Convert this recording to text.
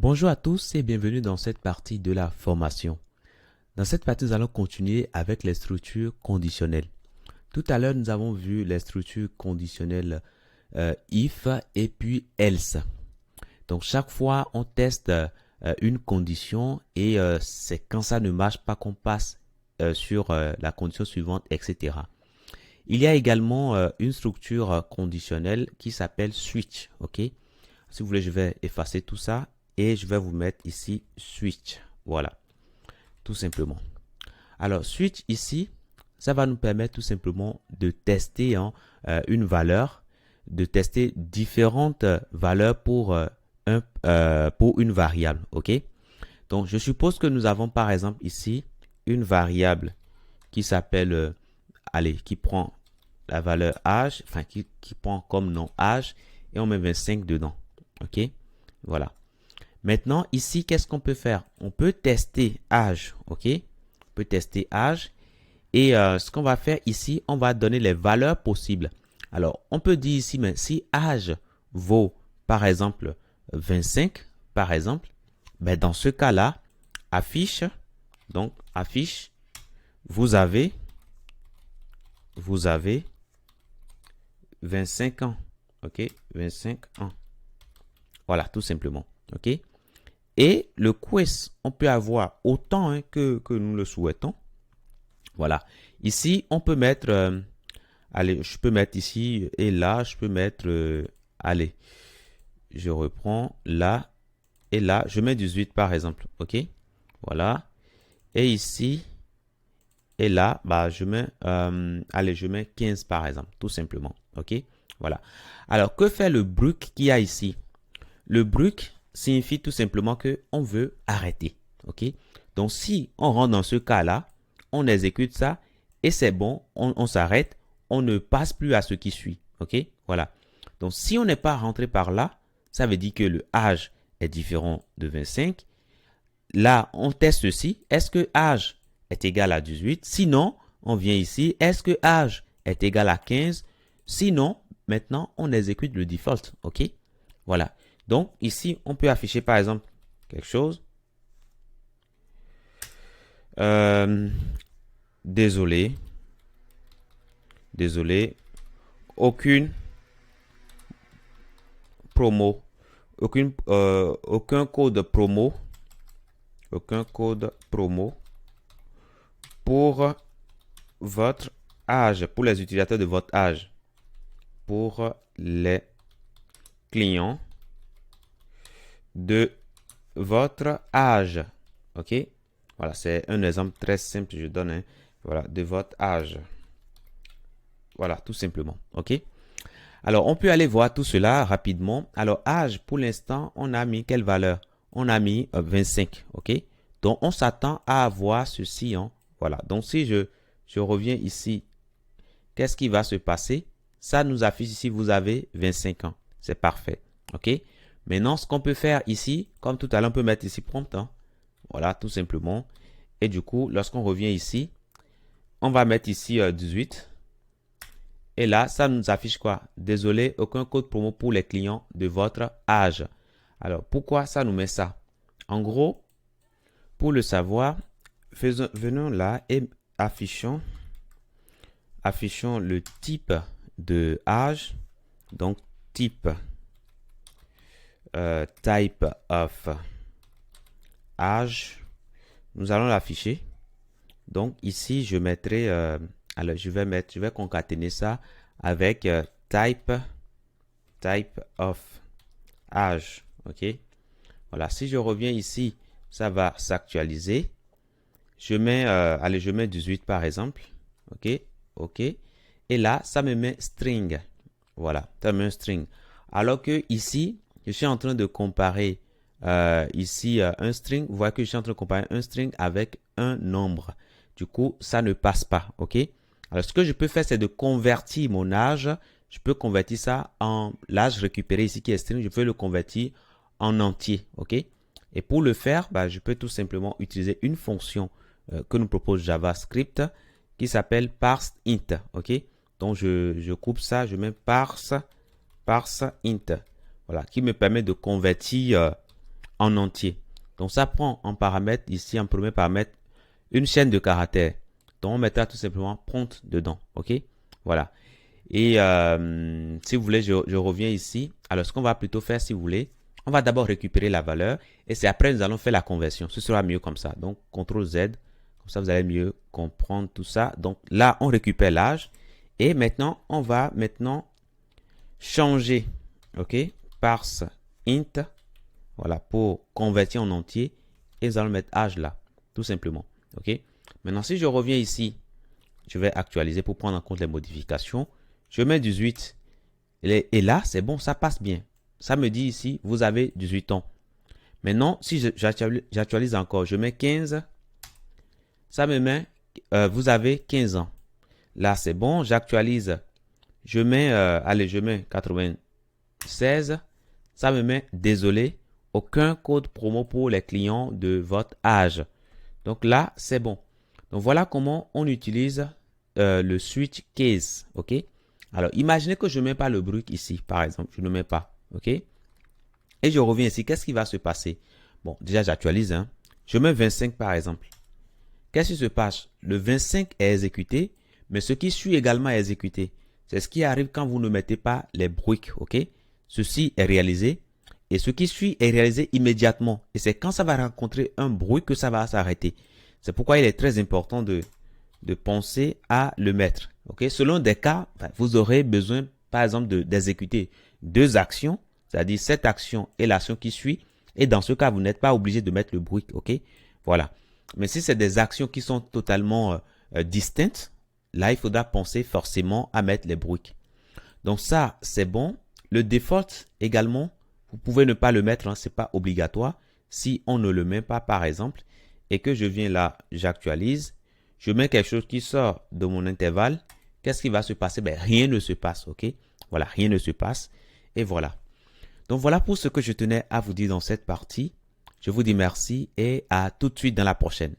Bonjour à tous et bienvenue dans cette partie de la formation. Dans cette partie, nous allons continuer avec les structures conditionnelles. Tout à l'heure, nous avons vu les structures conditionnelles if et puis else. Donc, chaque fois, on teste une condition et c'est quand ça ne marche pas qu'on passe sur la condition suivante, etc. Il y a également une structure conditionnelle qui s'appelle switch. Ok? Si vous voulez, je vais effacer tout ça et je vais vous mettre ici switch. Voilà, tout simplement. Alors, switch ici, ça va nous permettre tout simplement de tester une valeur, de tester différentes valeurs pour une variable. Ok? Donc, je suppose que nous avons par exemple ici une variable qui s'appelle, qui prend la valeur âge, enfin qui prend comme nom âge et on met 25 dedans. Ok? Voilà. Maintenant, ici, qu'est-ce qu'on peut faire? On peut tester âge. Ok? On peut tester âge. Et ce qu'on va faire ici, on va donner les valeurs possibles. Alors, on peut dire ici, mais si âge vaut, par exemple, 25, par exemple, ben dans ce cas-là, affiche, donc affiche, vous avez 25 ans. Ok? 25 ans. Voilà, tout simplement. Ok? Et le quiz, on peut avoir autant que nous le souhaitons. Voilà. Ici, on peut mettre, allez, je peux mettre ici et là, je peux mettre, allez, je reprends là et là, je mets 18 par exemple. Ok? Voilà. Et ici et là, bah, je mets, allez, je mets 15 par exemple, tout simplement. Ok? Voilà. Alors, que fait le bruit qu'il y a ici? Le bruit signifie tout simplement que on veut arrêter. Ok? Donc, si on rentre dans ce cas-là, on exécute ça et c'est bon, on s'arrête, on ne passe plus à ce qui suit. Ok? Voilà. Donc, si on n'est pas rentré par là, ça veut dire que le âge est différent de 25. Là, on teste ceci. Est-ce que âge est égal à 18? Sinon, on vient ici. Est-ce que âge est égal à 15? Sinon, maintenant, on exécute le default. OK? Voilà. Donc, ici, on peut afficher, par exemple, quelque chose. Désolé. Aucune promo. Aucun code promo. Aucun code promo pour votre âge, pour les utilisateurs de votre âge, pour les clients de votre âge. OK? Voilà, c'est un exemple très simple que je donne. Voilà, de votre âge. Voilà, tout simplement. OK? Alors, on peut aller voir tout cela rapidement. Alors, âge, pour l'instant, on a mis quelle valeur? On a mis 25. OK? Donc, on s'attend à avoir ceci. Voilà. Donc, si je reviens ici, qu'est-ce qui va se passer? Ça nous affiche ici, vous avez 25 ans. C'est parfait. OK? Maintenant, ce qu'on peut faire ici, comme tout à l'heure, on peut mettre ici prompt. Voilà, tout simplement. Et du coup, lorsqu'on revient ici, on va mettre ici 18. Et là, ça nous affiche quoi? Désolé, aucun code promo pour les clients de votre âge. Alors, pourquoi ça nous met ça? En gros, pour le savoir, venons là et affichons le type de âge. Donc, type of âge. Nous allons l'afficher. Donc, ici, je mettrai, alors je vais concaténer ça avec type of âge. OK? Voilà, si je reviens ici, ça va s'actualiser. Je mets, je mets 18 par exemple. OK? OK. Et là, ça me met string. Voilà, ça me met un string. Alors que ici, je suis en train de comparer ici un string. Vous voyez que je suis en train de comparer un string avec un nombre. Du coup, ça ne passe pas. OK? Alors, ce que je peux faire, c'est de convertir mon âge. Je peux convertir ça en l'âge récupéré ici qui est string. Je peux le convertir en entier. OK? Et pour le faire, bah, je peux tout simplement utiliser une fonction que nous propose JavaScript qui s'appelle parseInt. OK? Donc, je coupe ça. Je mets parseInt. Voilà, qui me permet de convertir en entier. Donc, ça prend en paramètre, ici, en premier paramètre, une chaîne de caractères. Donc, on mettra tout simplement prompt dedans. OK? Voilà. Et si vous voulez, je reviens ici. Alors, ce qu'on va plutôt faire, si vous voulez, on va d'abord récupérer la valeur et c'est après nous allons faire la conversion. Ce sera mieux comme ça. Donc, CTRL Z, comme ça vous allez mieux comprendre tout ça. Donc là, on récupère l'âge et maintenant, on va changer, ok, parse int, voilà, pour convertir en entier et nous allons mettre âge là, tout simplement, ok. Maintenant, si je reviens ici, je vais actualiser pour prendre en compte les modifications. Je mets 18 et là, c'est bon, ça passe bien. Ça me dit ici, vous avez 18 ans. Maintenant, si j'actualise encore, je mets 15, ça me met, vous avez 15 ans. Là, c'est bon, j'actualise, je mets, allez, je mets 96, ça me met, désolé, aucun code promo pour les clients de votre âge. Donc là, c'est bon. Donc voilà comment on utilise le switch case, ok? Alors, imaginez que je ne mets pas le bruit ici, par exemple. Je ne mets pas, ok? Et je reviens ici. Qu'est-ce qui va se passer? Bon, déjà, j'actualise. Hein. Je mets 25, par exemple. Qu'est-ce qui se passe? Le 25 est exécuté, mais ce qui suit également est exécuté. C'est ce qui arrive quand vous ne mettez pas les briques, ok? Ceci est réalisé et ce qui suit est réalisé immédiatement. Et c'est quand ça va rencontrer un bruit que ça va s'arrêter. C'est pourquoi il est très important de penser à le mettre. Okay? Selon des cas, vous aurez besoin, par exemple, d'exécuter deux actions, c'est-à-dire cette action et l'action qui suit. Et dans ce cas, vous n'êtes pas obligé de mettre le bruit. Ok? Voilà. Mais si c'est des actions qui sont totalement distinctes, là, il faudra penser forcément à mettre les bruits. Donc ça, c'est bon. Le default également, vous pouvez ne pas le mettre, hein, ce n'est pas obligatoire. Si on ne le met pas, par exemple, et que je viens là, j'actualise, je mets quelque chose qui sort de mon intervalle, qu'est-ce qui va se passer? Ben, rien ne se passe, ok? Voilà, rien ne se passe. Et voilà. Donc voilà pour ce que je tenais à vous dire dans cette partie. Je vous dis merci et à tout de suite dans la prochaine.